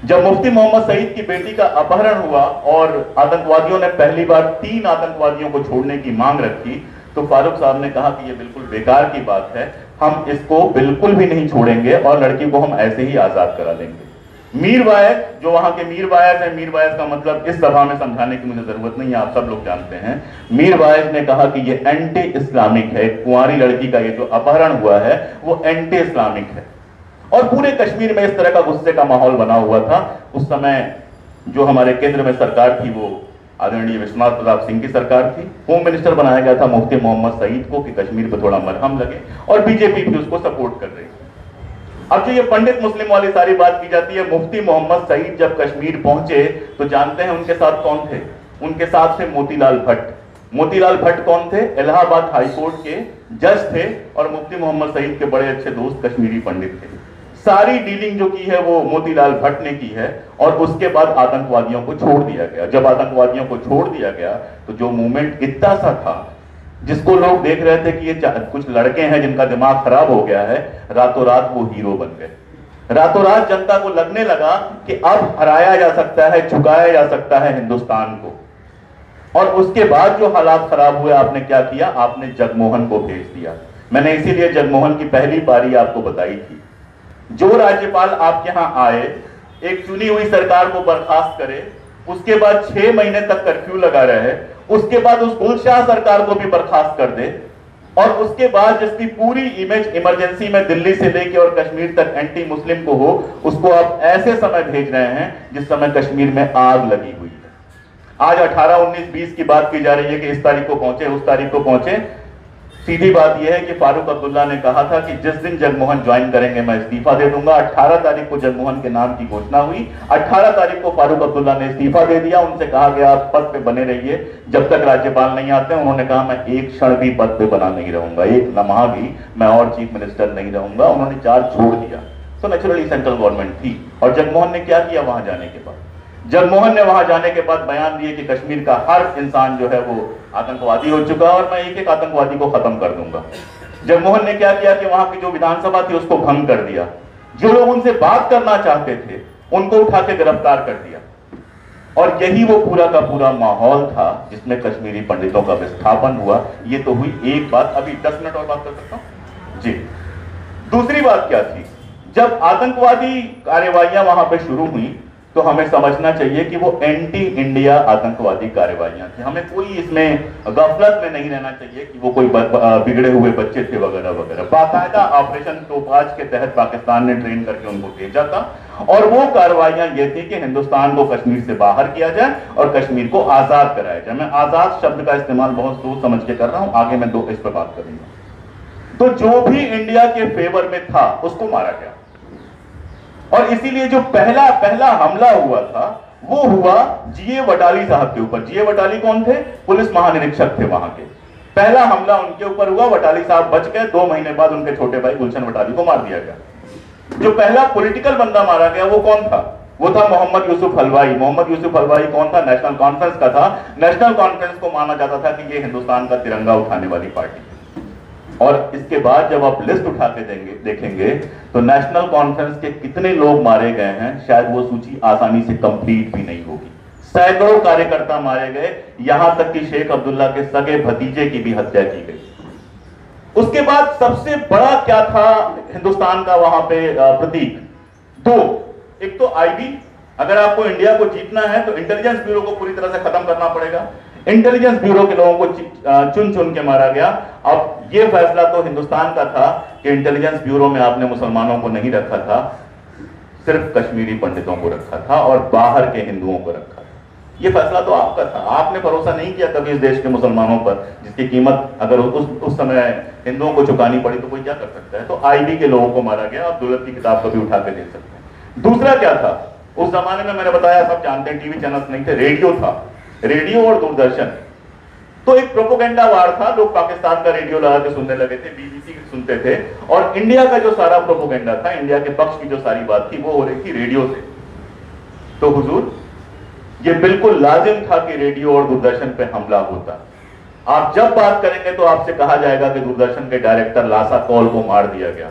जब मुफ्ती मोहम्मद सईद की बेटी का अपहरण हुआ और आतंकवादियों ने पहली बार 3 आतंकवादियों को छोड़ने की मांग रखी, तो फारूक साहब ने कहा कि यह बिल्कुल बेकार की बात है, हम इसको बिल्कुल भी नहीं छोड़ेंगे और लड़की को हम ऐसे ही आजाद करा देंगे। मीर वायद, जो वहां के मीर वायद है, मीर वायद का मतलब इस सभा में समझाने की मुझे जरूरत नहीं है, आप सब लोग जानते हैं। मीर वायद ने कहा कि ये एंटी इस्लामिक है, कुंवारी लड़की का ये जो अपहरण हुआ है वो एंटी इस्लामिक है। और पूरे कश्मीर में इस तरह का गुस्से का माहौल बना हुआ था। उस समय जो हमारे केंद्र में सरकार थी वो आदरणीय विश्वनाथ प्रताप सिंह की सरकार थी। होम मिनिस्टर बनाया गया था मुफ्ती मोहम्मद सईद को कि कश्मीर पर थोड़ा मरहम लगे, और बीजेपी भी उसको सपोर्ट कर रही थी। अब जो ये पंडित मुस्लिम वाली सारी बात की जाती है, मुफ्ती मोहम्मद सईद जब कश्मीर पहुंचे तो जानते हैं उनके साथ कौन थे? उनके साथ थे मोतीलाल भट्ट। मोतीलाल भट्ट कौन थे? इलाहाबाद हाईकोर्ट के जज थे और मुफ्ती मोहम्मद सईद के बड़े अच्छे दोस्त कश्मीरी पंडित थे। सारी डीलिंग जो की है वो मोतीलाल भट्ट ने की है और उसके बाद आतंकवादियों को छोड़ दिया गया। जब आतंकवादियों को छोड़ दिया गया तो जो मूवमेंट इतना सा था, जिसको लोग देख रहे थे कि ये कुछ लड़के हैं जिनका दिमाग खराब हो गया है, रातों रात वो हीरो बन गए। रातों रात जनता को लगने लगा कि अब हराया जा सकता है, झुकाया जा सकता है हिंदुस्तान को। और उसके बाद जो हालात खराब हुए, आपने क्या किया? आपने जगमोहन को भेज दिया। मैंने इसीलिए जगमोहन की पहली पारी आपको बताई थी। जो राज्यपाल आपके यहां आए, एक चुनी हुई सरकार को बर्खास्त करे, उसके बाद 6 महीने तक कर्फ्यू लगा रहे, उसके बाद उस गुलशाह सरकार को भी बर्खास्त कर दे, और उसके बाद जिसकी पूरी इमेज इमरजेंसी में दिल्ली से लेके और कश्मीर तक एंटी मुस्लिम को हो, उसको आप ऐसे समय भेज रहे हैं जिस समय कश्मीर में आग लगी हुई है। आज 18, 19, 20 की बात की जा रही है कि इस तारीख को पहुंचे, उस तारीख को पहुंचे। सीधी बात यह है कि फारूक अब्दुल्ला ने कहा था कि जिस दिन जगमोहन ज्वाइन करेंगे मैं इस्तीफा दे दूंगा। 18 तारीख को जगमोहन के नाम की घोषणा हुई। 18 तारीख को फारूक अब्दुल्ला ने इस्तीफा दे दिया। उनसे कहा गया आप पद पे बने रहिए जब तक राज्यपाल नहीं आते। उन्होंने कहा मैं एक क्षण भी पद पे बना नहीं रहूंगा, एक लम्हा भी मैं और चीफ मिनिस्टर नहीं रहूंगा। उन्होंने चार्ज छोड़ दिया। तो नेचुरली सेंट्रल गवर्नमेंट थी। और जगमोहन ने क्या किया वहां जाने के बाद? जगमोहन ने वहां जाने के बाद बयान दिए कि कश्मीर का हर इंसान जो है वो आतंकवादी हो चुका है और मैं एक एक आतंकवादी को खत्म कर दूंगा। जगमोहन ने क्या किया कि वहां की जो विधानसभा थी उसको भंग कर दिया। जो लोग उनसे बात करना चाहते थे उनको उठा के गिरफ्तार कर दिया। और यही वो पूरा का पूरा माहौल था जिसमें कश्मीरी पंडितों का विस्थापन हुआ। ये तो हुई एक बात। अभी 10 मिनट और बात कर सकता हूं जी। दूसरी बात क्या थी? जब आतंकवादी कार्रवाइयां वहां पे शुरू हुई तो हमें समझना चाहिए कि वो एंटी इंडिया आतंकवादी कार्रवाइयां थी। हमें कोई इसमें गफलत में नहीं रहना चाहिए कि वो कोई बिगड़े हुए बच्चे थे वगैरह वगैरह। बाकायदा ऑपरेशन तोपाज के तहत पाकिस्तान ने ट्रेन करके उनको भेजा था और वो कार्रवाइयां ये थी कि हिंदुस्तान को कश्मीर से बाहर किया जाए और कश्मीर को आजाद कराया जाए। मैं आजाद शब्द का इस्तेमाल बहुत सोच समझ के कर रहा हूं, आगे मैं इस पर बात करूंगा। तो जो भी इंडिया के फेवर में था उसको मारा गया। और इसीलिए जो पहला हमला हुआ था वो हुआ जीए वटाली साहब के ऊपर। जीए वटाली कौन थे? पुलिस महानिरीक्षक थे वहां के। पहला हमला उनके ऊपर हुआ। वटाली साहब बच गए। 2 महीने बाद उनके छोटे भाई गुलशन वटाली को मार दिया गया। जो पहला पॉलिटिकल बंदा मारा गया वो कौन था? वो था मोहम्मद यूसुफ हलवाई। मोहम्मद यूसुफ हलवाई कौन था? नेशनल कॉन्फ्रेंस का था। नेशनल कॉन्फ्रेंस को माना जाता था कि ये हिंदुस्तान का तिरंगा उठाने वाली पार्टी है। और इसके बाद जब आप लिस्ट उठा के देखेंगे तो नेशनल कॉन्फ्रेंस के कितने लोग मारे गए हैं, शायद वो सूची आसानी से कंप्लीट भी नहीं होगी। सैकड़ों कार्यकर्ता मारे गए, यहां तक कि शेख अब्दुल्ला के सगे भतीजे की भी हत्या की गई। उसके बाद सबसे बड़ा क्या था हिंदुस्तान का वहां पे प्रतीक? दो, एक तो आईबी, अगर आपको इंडिया को जीतना है तो इंटेलिजेंस ब्यूरो को पूरी तरह से खत्म करना पड़ेगा। इंटेलिजेंस ब्यूरो के लोगों को चुन चुन के मारा गया। अब यह फैसला तो हिंदुस्तान का था कि इंटेलिजेंस ब्यूरो में आपने मुसलमानों को नहीं रखा था, सिर्फ कश्मीरी पंडितों को रखा था और बाहर के हिंदुओं को रखा था। यह फैसला तो आपका था। आपने भरोसा नहीं किया कभी इस देश के मुसलमानों पर, जिसकी कीमत अगर उस समय हिंदुओं को चुकानी पड़ी तो कोई क्या कर सकता है। तो आईबी के लोगों को मारा गया। आप दौलत की किताब कभी उठा के दे सकते हैं। दूसरा क्या था? उस जमाने में मैंने बताया, सब जानते हैं, टीवी चैनल्स नहीं थे, रेडियो था, रेडियो और दूरदर्शन। तो एक प्रोपोगेंडा वार था, लोग पाकिस्तान का रेडियो लगा के सुनने लगे थे, बीबीसी सुनते थे, और इंडिया का जो सारा प्रोपोगेंडा था, इंडिया के पक्ष की जो सारी बात थी, वो हो रही थी रेडियो से। तो हुजूर, ये बिल्कुल लाजिम था कि रेडियो और दूरदर्शन पे हमला होता। आप जब बात करेंगे तो आपसे कहा जाएगा कि दूरदर्शन के डायरेक्टर लासा कौल को मार दिया गया,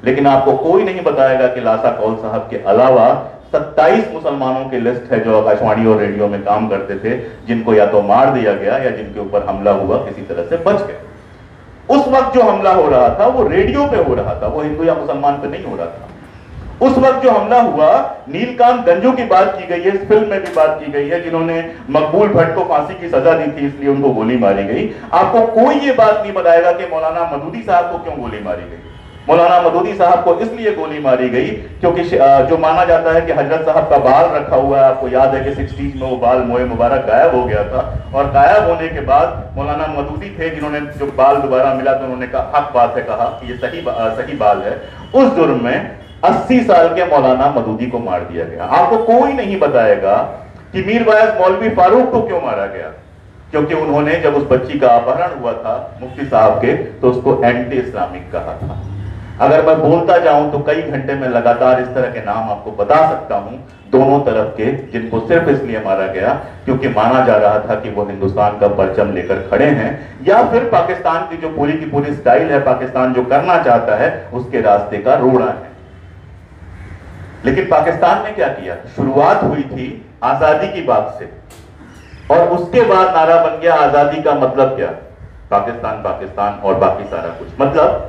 लेकिन आपको कोई नहीं बताएगा कि लासा कौल साहब के अलावा 27 मुसलमानों की लिस्ट है जो आकाशवाणी और रेडियो में काम करते थे, जिनको या तो मार दिया गया या जिनके ऊपर हमला हुआ किसी तरह से बच गए। उस वक्त जो हमला हो रहा था वो रेडियो पे हो रहा था, वो हिंदू या मुसलमान पे नहीं हो रहा था। उस वक्त जो हमला हुआ, नीलकांत गंजू की बात की गई है, इस फिल्म में भी बात की गई है, जिन्होंने मकबूल भट्ट को फांसी की सजा दी थी, इसलिए उनको गोली मारी गई। आपको कोई ये बात नहीं बताएगा कि मौलाना मदूदी साहब को क्यों गोली मारी गई। मौलाना मदूदी साहब को इसलिए गोली मारी गई क्योंकि जो माना जाता है कि हजरत साहब का बाल रखा हुआ है, आपको याद है कि 60s में वो बाल मोए मुबारक गायब हो गया था, और गायब होने के बाद मौलाना मदूदी थे जिन्होंने जो बाल दोबारा मिला तो उन्होंने कहा, हक बात है, कहा कि ये सही बाल है। उस जुर्म में 80 साल के मौलाना मदूदी को मार दिया गया। आपको कोई नहीं बताएगा कि मीर बायस मौलवी फारूक को क्यों मारा गया, क्योंकि उन्होंने जब उस बच्ची का अपहरण हुआ था मुफ्ती साहब के, तो उसको एंटी इस्लामिक कहा था। अगर मैं बोलता जाऊं तो कई घंटे में लगातार इस तरह के नाम आपको बता सकता हूं, दोनों तरफ के, जिनको सिर्फ इसलिए मारा गया क्योंकि माना जा रहा था कि वो हिंदुस्तान का परचम लेकर खड़े हैं, या फिर पाकिस्तान की जो पूरी की पूरी स्टाइल है, पाकिस्तान जो करना चाहता है उसके रास्ते का रोड़ा है। लेकिन पाकिस्तान ने क्या किया? शुरुआत हुई थी आजादी की बात से, और उसके बाद नारा बन गया आजादी का मतलब क्या? पाकिस्तान, पाकिस्तान और बाकी सारा कुछ। मतलब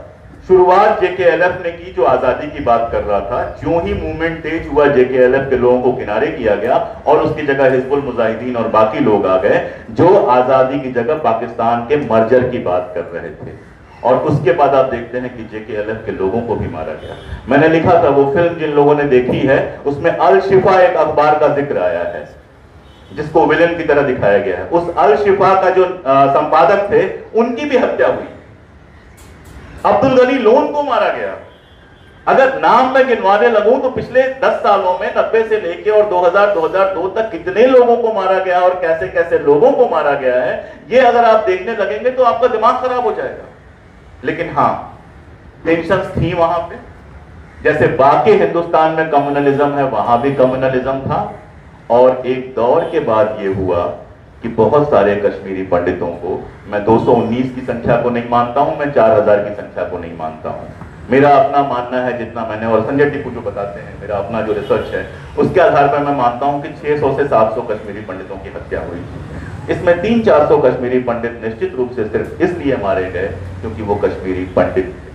शुरुआत जेकेएलएफ ने की, जो आजादी की बात कर रहा था। जो ही मूवमेंट तेज हुआ, जेकेएलएफ के लोगों को किनारे किया गया और उसकी जगह हिजबुल मुजाहिदीन और बाकी लोग आ गए जो आजादी की जगह पाकिस्तान के मर्जर की बात कर रहे थे। और उसके बाद आप देखते हैं कि जेकेएलएफ के लोगों को भी मारा गया। मैंने लिखा था, वो फिल्म जिन लोगों ने देखी है उसमें अल शिफा एक अखबार का जिक्र आया है जिसको विलेन की तरह दिखाया गया है। उस अल शिफा का जो संपादक थे उनकी भी हत्या हुई। अब्दुल गनी लोन को मारा गया। अगर नाम में गिनवाने लगूं तो पिछले 10 सालों में 90 से लेके और 2000-2002 तक कितने लोगों को मारा गया और कैसे कैसे लोगों को मारा गया है, ये अगर आप देखने लगेंगे तो आपका दिमाग खराब हो जाएगा। लेकिन हां, टेंशंस थी वहां पे, जैसे बाकी हिंदुस्तान में कम्युनलिज्म है वहां भी कम्युनलिज्म था। और एक दौर के बाद ये हुआ कि बहुत सारे कश्मीरी पंडितों को, मैं 219 की संख्या को नहीं मानता हूं, मैं 4000 की संख्या को नहीं मानता हूं, मेरा अपना मानना है जितना मैंने, और संजय टिप्पू जो बताते हैं, मेरा अपना जो रिसर्च है उसके आधार पर मैं मानता हूं कि 600 से 700 कश्मीरी पंडितों की हत्या हुई। इसमें 300-400 कश्मीरी पंडित निश्चित रूप से सिर्फ इसलिए मारे गए क्योंकि वो कश्मीरी पंडित थे।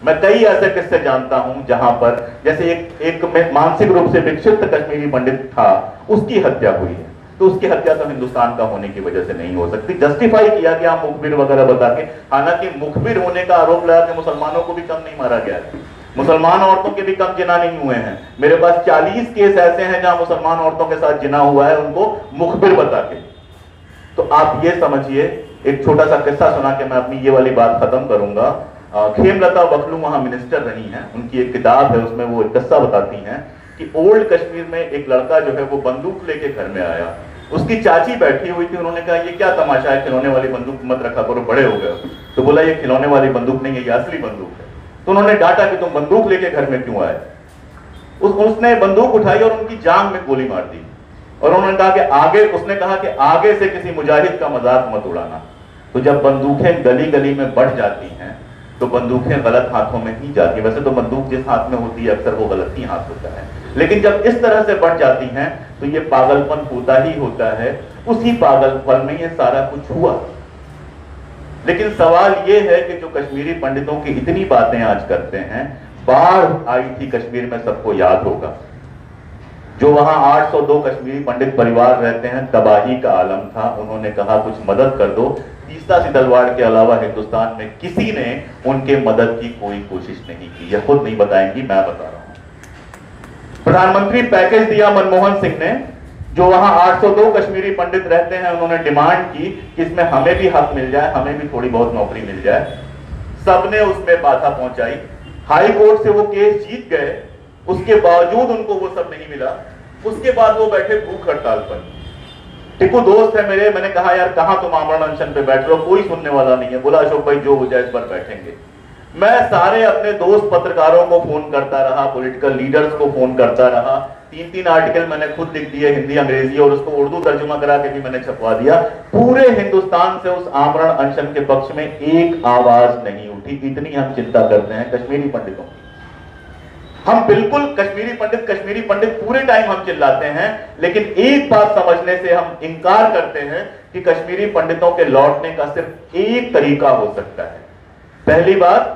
मैं कई ऐसे किस्से जानता हूं जहां पर जैसे एक मानसिक रूप से विक्षिप्त कश्मीरी पंडित था, उसकी हत्या हुई है, तो उसकी हत्या तो हिंदुस्तान का होने की वजह से नहीं हो सकती। जस्टिफाई किया गया मुखबिर वगैरह बता के, हालांकि मुखबिर होने का आरोप लगा के मुसलमानों को भी कम नहीं मारा गया है, मुसलमान औरतों के भी कम जिना नहीं हुए हैं। मेरे पास 40 केस ऐसे हैं जहां मुसलमान औरतों के साथ जिना हुआ है, उनको मुखबिर बता के। तो आप ये समझिए, एक छोटा सा किस्सा सुना के मैं अपनी ये वाली बात खत्म करूंगा। खेमलता बखलू वहां मिनिस्टर रही हैं, उनकी एक किताब है, उसमें वो एक किस्सा बताती हैं कि ओल्ड कश्मीर में एक लड़का जो है वो बंदूक लेके घर में आया। उसकी चाची बैठी हुई थी, उन्होंने कहा ये क्या तमाशा है, खिलौने वाली बंदूक मत रखा करो, बड़े हो गए। तो बोला ये खिलौने वाली बंदूक नहीं है, ये असली बंदूक है। तो उन्होंने डांटा कि तुम बंदूक लेके घर में क्यों आए। उसने बंदूक उठाई और उनकी जांघ में गोली मार दी और उन्होंने कहा कि आगे से किसी मुजाहिद का मजाक मत उड़ाना। तो जब बंदूकें गली गली में बढ़ जाती हैं तो बंदूकें गलत हाथों में ही जाती हैं। वैसे तो बंदूक जिस हाथ में होती है अक्सर वो गलत ही हाथ होता है, लेकिन जब इस तरह से बढ़ जाती हैं तो ये पागलपन होता ही होता है। उसी पागलपन में ये सारा कुछ हुआ। लेकिन सवाल ये है कि जो कश्मीरी पंडितों की इतनी बातें आज करते हैं, बाढ़ आई थी कश्मीर में, सबको याद होगा, जो वहां 802 कश्मीरी पंडित परिवार रहते हैं, तबाही का आलम था। उन्होंने कहा कुछ मदद कर दो। तीस्ता सितलवाड़ के अलावा हिंदुस्तान में किसी ने उनके मदद की कोई कोशिश नहीं की। यह खुद नहीं बताएंगी, मैं बता रहा हूं। प्रधानमंत्री पैकेज दिया मनमोहन सिंह ने, जो वहां 802 कश्मीरी पंडित रहते हैं, उन्होंने डिमांड की कि इसमें हमें भी हक मिल जाए, हमें भी थोड़ी बहुत नौकरी मिल जाए। सबने उसमें बाधा पहुंचाई। हाई कोर्ट से वो केस जीत गए, उसके बावजूद उनको वो सब नहीं मिला। उसके बाद वो बैठे भूख हड़ताल पर। टिकू दोस्त है मेरे, मैंने कहा यार कहां तुम आमरण अनशन पे बैठ रहे हो, कोई सुनने वाला नहीं है। बोला अशोक भाई जो हो जाए इस पर बैठेंगे। मैं सारे अपने दोस्त पत्रकारों को फोन करता रहा, पॉलिटिकल लीडर्स को फोन करता रहा। 3-3 आर्टिकल मैंने खुद लिख दिए, हिंदी अंग्रेजी, और उसको उर्दू तर्जुमा करा के भी मैंने छपवा दिया। पूरे हिंदुस्तान से उस आमरण अनशन के पक्ष में एक आवाज नहीं उठी। इतनी हम चिंता करते हैं कश्मीरी पंडितों की। हम बिल्कुल कश्मीरी पंडित पूरे टाइम हम चिल्लाते हैं, लेकिन एक बात समझने से हम इनकार करते हैं कि कश्मीरी पंडितों के लौटने का सिर्फ एक तरीका हो सकता है। पहली बात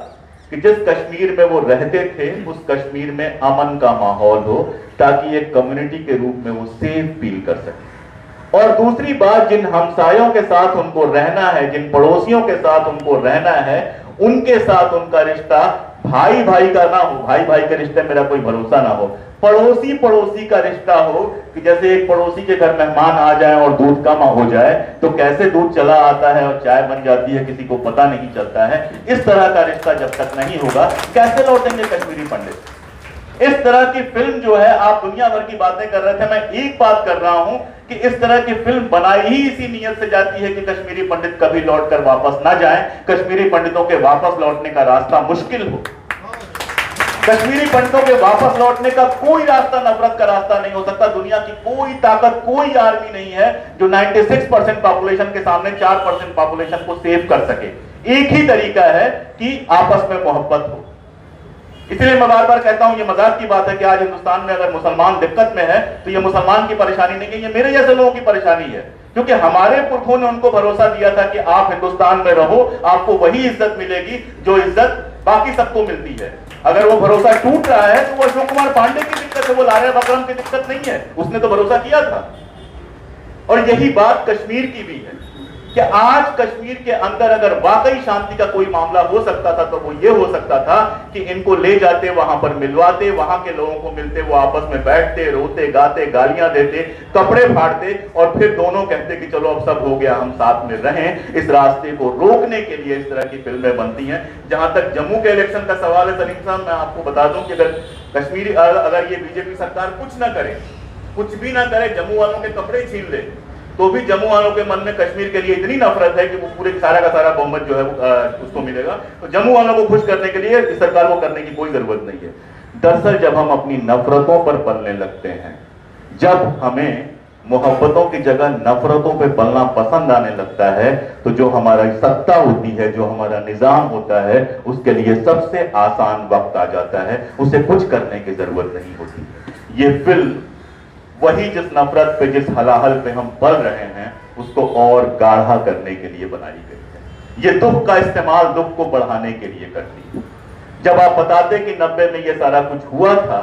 कि जिस कश्मीर में वो रहते थे उस कश्मीर में अमन का माहौल हो, ताकि एक कम्युनिटी के रूप में वो सेफ फील कर सके। और दूसरी बात, जिन हमसायों के साथ उनको रहना है, जिन पड़ोसियों के साथ उनको रहना है, उनके साथ उनका रिश्ता भाई भाई का ना हो। भाई भाई के रिश्ते में मेरा कोई भरोसा ना हो। पड़ोसी पड़ोसी का रिश्ता हो, कि जैसे एक पड़ोसी के घर मेहमान आ जाए और दूध कम हो जाए तो कैसे दूध चला आता है और चाय बन जाती है किसी को पता नहीं चलता है। इस तरह का रिश्ता जब तक नहीं होगा, कैसे लौटेंगे कश्मीरी पंडित। इस तरह की फिल्म जो है, आप दुनिया भर की बातें कर रहे थे, मैं एक बात कर रहा हूं कि इस तरह की फिल्म बनाई ही इसी नियत से जाती है कि कश्मीरी पंडित कभी लौटकर वापस ना जाएं, कश्मीरी पंडितों के वापस लौटने का रास्ता मुश्किल हो। कश्मीरी पंडितों के वापस लौटने का कोई रास्ता नफरत का रास्ता नहीं हो सकता। दुनिया की कोई ताकत, कोई आर्मी नहीं है जो 96% पॉपुलेशन के सामने 4% पॉपुलेशन को सेव कर सके। एक ही तरीका है कि आपस में मोहब्बत हो। इसलिए मैं बार बार कहता हूं, ये मजाक की बात है कि आज हिंदुस्तान में अगर मुसलमान दिक्कत में है तो ये मुसलमान की परेशानी नहीं है, ये मेरे जैसे लोगों की परेशानी है। क्योंकि हमारे पुरखों ने उनको भरोसा दिया था कि आप हिंदुस्तान में रहो, आपको वही इज्जत मिलेगी जो इज्जत बाकी सबको मिलती है। अगर वो भरोसा टूट रहा है तो वो अशोक कुमार पांडे की दिक्कत है, वो लारे बकरम की दिक्कत नहीं है। उसने तो भरोसा किया था। और यही बात कश्मीर की भी है कि आज कश्मीर के अंदर अगर वाकई शांति का कोई मामला हो सकता था तो वो ये हो सकता था कि इनको ले जाते, वहां पर मिलवाते, वहां के लोगों को मिलते, वो आपस में बैठते, रोते गाते, गालियां देते, कपड़े फाड़ते और फिर दोनों कहते कि चलो अब सब हो गया, हम साथ में रहें। इस रास्ते को रोकने के लिए इस तरह की फिल्में बनती हैं। जहां तक जम्मू के इलेक्शन का सवाल है सलीम साहब, मैं आपको बता दूं कि अगर ये बीजेपी सरकार कुछ ना करे, कुछ भी ना करे, जम्मू वालों के कपड़े छीन ले, तो भी जम्मू वालों के मन में कश्मीर के लिए इतनी नफरत है कि वो पूरे सारा का सारा बहुमत जो है उसको मिलेगा। तो जम्मू वालों को खुश करने के लिए इस सरकार को करने की कोई जरूरत नहीं है। दरअसल जब हम अपनी नफरतों पर पलने लगते हैं, जब हमें मोहब्बतों की जगह नफरतों पे पलना पसंद आने लगता है, तो जो हमारा सत्ता होती है, जो हमारा निजाम होता है, उसके लिए सबसे आसान वक्त आ जाता है, उसे कुछ करने की जरूरत नहीं होती। ये फिल्म वही जिस नफरत पे, जिस हलाहल पे हम पल रहे हैं, उसको और गाढ़ा करने के लिए बनाई गई है। ये दुख का इस्तेमाल दुख को बढ़ाने के लिए करती है। जब आप बताते कि 90 में ये सारा कुछ हुआ था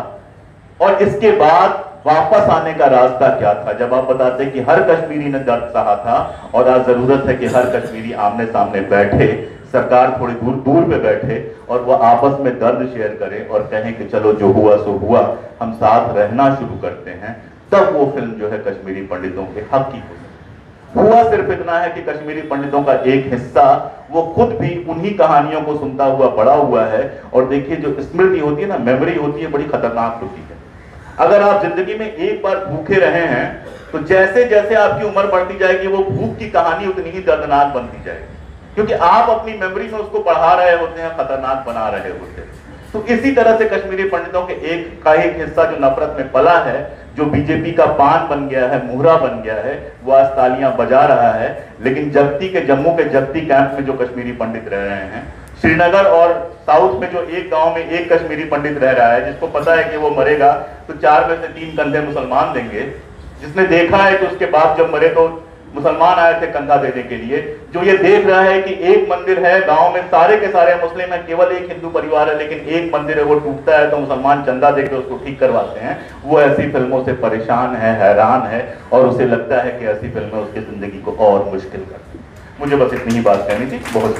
और इसके बाद वापस आने का रास्ता क्या था, जब आप बताते कि हर कश्मीरी ने दर्द सहा था और आज जरूरत है कि हर कश्मीरी आमने सामने बैठे, सरकार थोड़ी दूर दूर पे बैठे और वो आपस में दर्द शेयर करें और कहें कि चलो जो हुआ सो हुआ, हम साथ रहना शुरू करते हैं, तब वो फिल्म जो है कश्मीरी पंडितों के हक की हो सकती। हुआ सिर्फ इतना है कि कश्मीरी पंडितों का एक हिस्सा वो खुद भी उन्हीं कहानियों को सुनता हुआ बड़ा हुआ है। और देखिए, जो स्मृति होती है ना, मेमोरी होती है, बड़ी खतरनाक होती है। अगर आप जिंदगी में एक बार भूखे रहे हैं तो जैसे जैसे आपकी उम्र बढ़ती जाएगी वो भूख की कहानी उतनी ही दर्दनाक बनती जाएगी, क्योंकि आप अपनी मेमोरी में उसको बढ़ा रहे होते हैं, खतरनाक बना रहे होते हैं। तो इसी तरह से कश्मीरी पंडितों के एक हिस्सा जो नफरत में पला है, जो बीजेपी का बान बन गया है, मुहरा बन गया है, वो आज तालियां बजा रहा है। लेकिन जम्मू के जगती कैंप में जो कश्मीरी पंडित रह रहे हैं, श्रीनगर और साउथ में जो एक गांव में एक कश्मीरी पंडित रह रहा है, जिसको पता है कि वो मरेगा तो 4 में से 3 कंधे मुसलमान देंगे, जिसने देखा है कि उसके बाप जब मरे तो मुसलमान आए थे कंधा देने के लिए, जो ये देख रहा है कि एक मंदिर है गांव में, सारे के सारे मुस्लिम है, केवल एक हिंदू परिवार है, लेकिन एक मंदिर है वो टूटता है तो मुसलमान चंदा देकर उसको ठीक करवाते हैं, वो ऐसी फिल्मों से परेशान है, हैरान है, और उसे लगता है कि ऐसी फिल्में उसकी जिंदगी को और मुश्किल करती हैं। मुझे बस इतनी ही बात कहनी थी। बहुत